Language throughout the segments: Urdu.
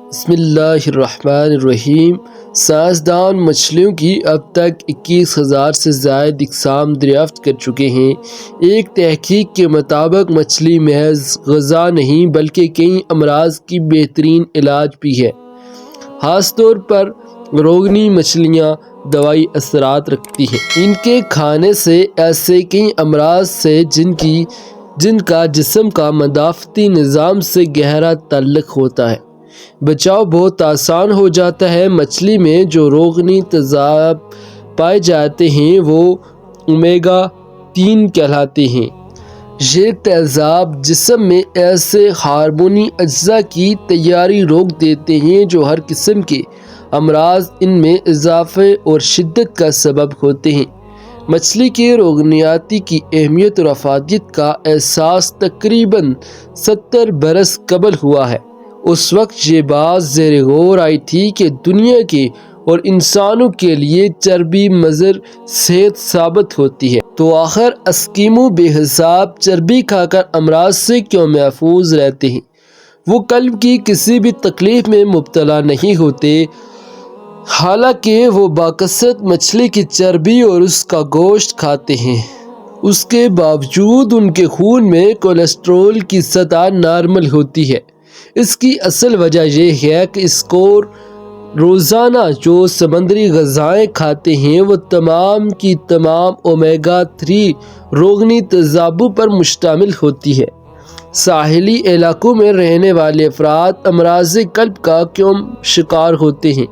بسم اللہ الرحمن الرحیم۔ سائنسدان مچھلیوں کی اب تک 21,000 سے زائد اقسام دریافت کر چکے ہیں۔ ایک تحقیق کے مطابق مچھلی محض غذا نہیں بلکہ کئی امراض کی بہترین علاج بھی ہے۔ خاص طور پر روگنی مچھلیاں دوائی اثرات رکھتی ہیں۔ ان کے کھانے سے ایسے کئی امراض سے جن کا جسم کا مدافعتی نظام سے گہرا تعلق ہوتا ہے، بچاؤ بہت آسان ہو جاتا ہے۔ مچھلی میں جو روگنی تیزاب پائے جاتے ہیں وہ اومیگا 3 کہلاتے ہیں۔ یہ تیزاب جسم میں ایسے ہارمونی اجزاء کی تیاری روک دیتے ہیں جو ہر قسم کے امراض ان میں اضافے اور شدت کا سبب ہوتے ہیں۔ مچھلی کے روگنیاتی کی اہمیت اور افادیت کا احساس تقریباً 70 برس قبل ہوا ہے۔ اس وقت یہ بات زیر غور آئی تھی کہ دنیا کے اور انسانوں کے لیے چربی مضر صحت ثابت ہوتی ہے، تو آخر اسکیمو بے حساب چربی کھا کر امراض سے کیوں محفوظ رہتے ہیں؟ وہ قلب کی کسی بھی تکلیف میں مبتلا نہیں ہوتے، حالانکہ وہ باکثرت مچھلی کی چربی اور اس کا گوشت کھاتے ہیں۔ اس کے باوجود ان کے خون میں کولیسٹرول کی سطح نارمل ہوتی ہے۔ اس کی اصل وجہ یہ ہے کہ اسکور روزانہ جو سمندری غذائیں کھاتے ہیں وہ تمام کی تمام اومیگا 3 روگنی تیزابوں پر مشتمل ہوتی ہے۔ ساحلی علاقوں میں رہنے والے افراد امراض قلب کا کیوں شکار ہوتے ہیں؟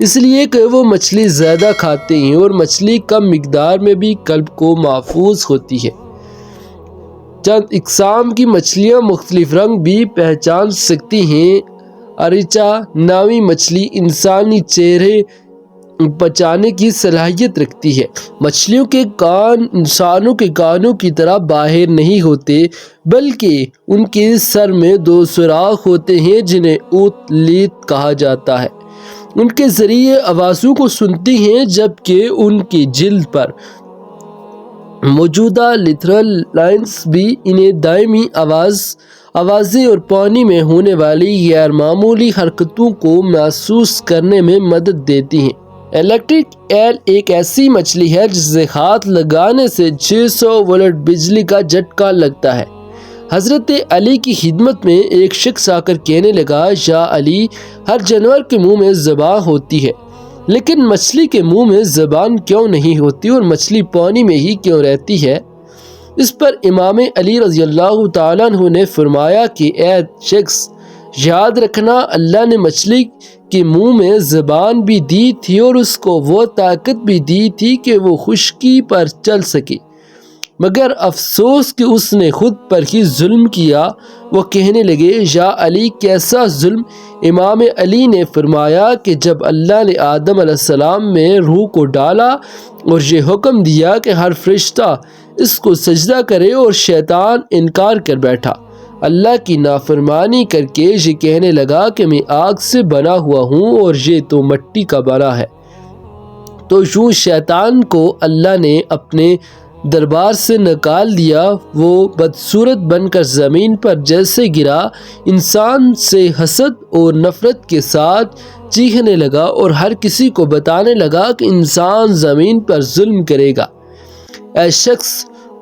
اس لیے کہ وہ مچھلی زیادہ کھاتے ہیں، اور مچھلی کم مقدار میں بھی قلب کو محفوظ ہوتی ہے۔ چند اقسام کی مچھلیاں مختلف رنگ بھی پہچان سکتی ہیں۔ اریچا نامی مچھلی انسانی چہرے پہچاننے کی صلاحیت رکھتی ہے۔ مچھلیوں کے کان انسانوں کے کانوں کی طرح باہر نہیں ہوتے، بلکہ ان کے سر میں 2 سوراخ ہوتے ہیں جنہیں اوتھلیت کہا جاتا ہے۔ ان کے ذریعے آوازوں کو سنتی ہیں، جبکہ ان کی جلد پر موجود لیترل لائنز بھی انہیں دائمی آوازیں اور پانی میں ہونے والی غیر معمولی حرکتوں کو محسوس کرنے میں مدد دیتی ہیں۔ الیکٹرک ایل ایک ایسی مچھلی ہے جسے ہاتھ لگانے سے 600 وولٹ بجلی کا جھٹکا لگتا ہے۔ حضرت علی کی خدمت میں ایک شخص آ کر کہنے لگا، یا علی، ہر جانور کے منہ میں زبان ہوتی ہے، لیکن مچھلی کے منہ میں زبان کیوں نہیں ہوتی، اور مچھلی پانی میں ہی کیوں رہتی ہے؟ اس پر امام علی رضی اللہ تعالیٰ عنہ نے فرمایا کہ اے شخص، یاد رکھنا، اللہ نے مچھلی کے منہ میں زبان بھی دی تھی اور اس کو وہ طاقت بھی دی تھی کہ وہ خشکی پر چل سکے، مگر افسوس کہ اس نے خود پر ہی ظلم کیا۔ وہ کہنے لگے، یا علی، کیسا ظلم؟ امام علی نے فرمایا کہ جب اللہ نے آدم علیہ السلام میں روح کو ڈالا اور یہ حکم دیا کہ ہر فرشتہ اس کو سجدہ کرے، اور شیطان انکار کر بیٹھا، اللہ کی نافرمانی کر کے یہ کہنے لگا کہ میں آگ سے بنا ہوا ہوں اور یہ تو مٹی کا بنا ہے، تو یوں شیطان کو اللہ نے اپنے دربار سے نکال دیا۔ وہ بدصورت بن کر زمین پر جیسے گرا، انسان سے حسد اور نفرت کے ساتھ چیخنے لگا اور ہر کسی کو بتانے لگا کہ انسان زمین پر ظلم کرے گا۔ اے شخص،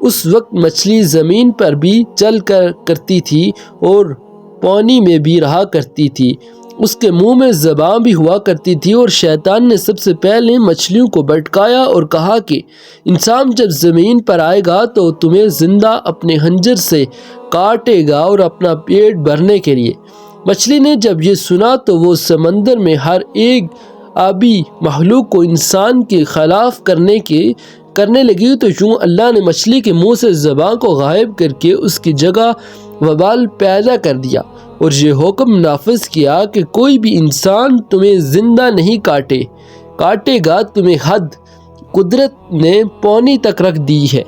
اس وقت مچھلی زمین پر بھی چل کرتی تھی اور پانی میں بھی رہا کرتی تھی، اس کے منہ میں زبان بھی ہوا کرتی تھی، اور شیطان نے سب سے پہلے مچھلیوں کو بھٹکایا اور کہا کہ انسان جب زمین پر آئے گا تو تمہیں زندہ اپنے خنجر سے کاٹے گا اور اپنا پیٹ بھرنے کے لیے۔ مچھلی نے جب یہ سنا تو وہ سمندر میں ہر ایک آبی مخلوق کو انسان کے خلاف کرنے لگی، تو یوں اللہ نے مچھلی کے منہ سے زبان کو غائب کر کے اس کی جگہ وبال پیدا کر دیا، اور یہ حکم نافذ کیا کہ کوئی بھی انسان تمہیں زندہ نہیں کاٹے گا، تمہیں حد قدرت نے پانی تک رکھ دی ہے۔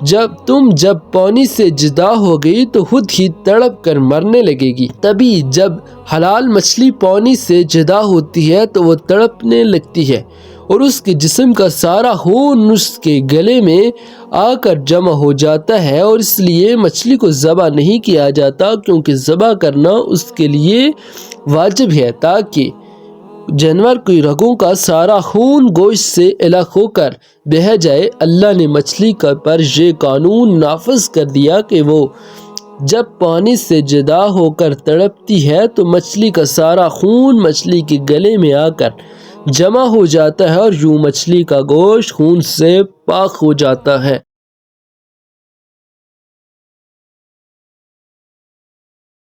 جب پانی سے جدا ہو گئی تو خود ہی تڑپ کر مرنے لگے گی۔ تبھی جب حلال مچھلی پانی سے جدا ہوتی ہے تو وہ تڑپنے لگتی ہے، اور اس کے جسم کا سارا خون اس کے گلے میں آ کر جمع ہو جاتا ہے، اور اس لیے مچھلی کو ذبح نہیں کیا جاتا، کیونکہ ذبح کرنا اس کے لیے واجب ہے تاکہ جانور کی رگوں کا سارا خون گوشت سے الگ ہو کر بہہ جائے۔ اللہ نے مچھلی پر یہ قانون نافذ کر دیا کہ وہ جب پانی سے جدا ہو کر تڑپتی ہے تو مچھلی کا سارا خون مچھلی کے گلے میں آ کر جمع ہو جاتا ہے اور یوں مچھلی کا گوشت خون سے پاک ہو جاتا ہے۔